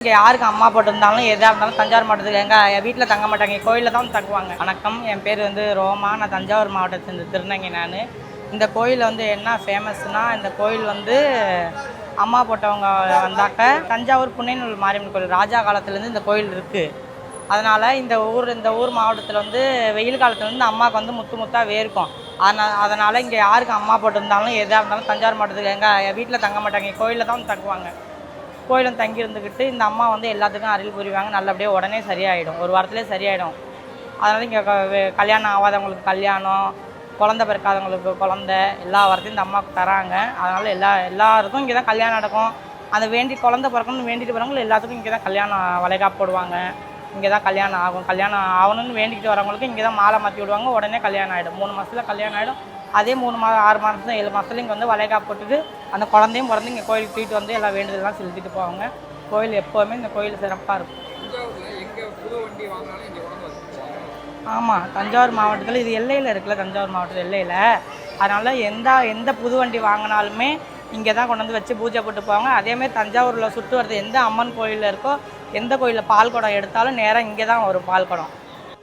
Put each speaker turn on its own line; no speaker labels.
இங்கே யாருக்கு அம்மா போட்டிருந்தாலும் எதாக இருந்தாலும் தஞ்சாவூர் மாவட்டத்துக்கு எங்கள் வீட்டில் தங்க மாட்டாங்க, கோயிலில் தான் தங்குவாங்க. வணக்கம், என் பேர் ரோமா. நான் தஞ்சாவூர் மாவட்டத்தில் திருநங்கை. நான் இந்த கோயில் என்ன ஃபேமஸ்னால், இந்த கோயில் அம்மா போட்டவங்க வந்தாக்க தஞ்சாவூர் புன்னைநூல் மாரியம்மன் கோயில் ராஜா காலத்துலேருந்து இந்த கோயில் இருக்குது. அதனால் இந்த ஊர் மாவட்டத்தில் வெயில் காலத்துலேருந்து அம்மாவுக்கு முத்து முத்தாக வேர்க்கும். அதனால் இங்கே யாருக்கு அம்மா போட்டிருந்தாலும் எதாக இருந்தாலும் தஞ்சாவூர் மாவட்டத்துக்கு எங்கள் வீட்டில் தங்க மாட்டாங்க, கோயிலில் தான் தங்குவாங்க. கோயிலும் தங்கி இருந்துக்கிட்டு இந்த அம்மா எல்லாத்துக்கும் அருள் புரிவாங்க. நல்லபடியாக உடனே சரியாயிடும், ஒரு வாரத்திலே சரியாயிடும். அதனால் இங்கே கல்யாணம் ஆகாதவங்களுக்கு கல்யாணம், குழந்த பிறக்காதவங்களுக்கு குழந்த, எல்லா வாரத்தையும் இந்த அம்மாவுக்கு தராங்க. அதனால் எல்லாருக்கும் இங்கே தான் கல்யாணம் நடக்கும். அந்த குழந்த பிறக்கணும்னு வேண்டிட்டு வரவங்களும் எல்லாத்துக்கும் இங்கே தான் கல்யாணம் வளைகாப்பு போடுவாங்க. இங்கே தான் கல்யாணம் ஆகும். கல்யாணம் ஆகணும்னு வேண்டிக்கிட்டு வரவங்களுக்கு இங்கே தான் மாலை மாற்றி விடுவாங்க. உடனே கல்யாணம் ஆகிடும். 3 மாதத்தில் கல்யாணம் ஆகிடும். அதே 3 மாதம் 6 மாதம் 7 மாதத்துல இங்கே வளைகாப்பு போட்டுட்டு அந்த குழந்தையும் பிறந்து இங்கே கோயிலுக்கு தூக்கிட்டு எல்லாம் வேண்டுதலாம் செலுத்திட்டு போவாங்க. கோயில் எப்போவுமே இந்த கோயில் சிறப்பாக இருக்கும். ஆமாம், தஞ்சாவூர் மாவட்டத்தில் இது எல்லையில் இருக்குல்ல, தஞ்சாவூர் மாவட்டத்தில் எல்லையில். அதனால் எந்த புது வண்டி வாங்கினாலுமே இங்கே தான் கொண்டு வச்சு பூஜை போட்டு போவாங்க. அதேமாதிரி தஞ்சாவூரில் சுற்று வரது எந்த அம்மன் கோயிலில் இருக்கோ, எந்த கோயிலில் பால் குடம் எடுத்தாலும் நேராக இங்கே தான் வரும் பால் குடம்.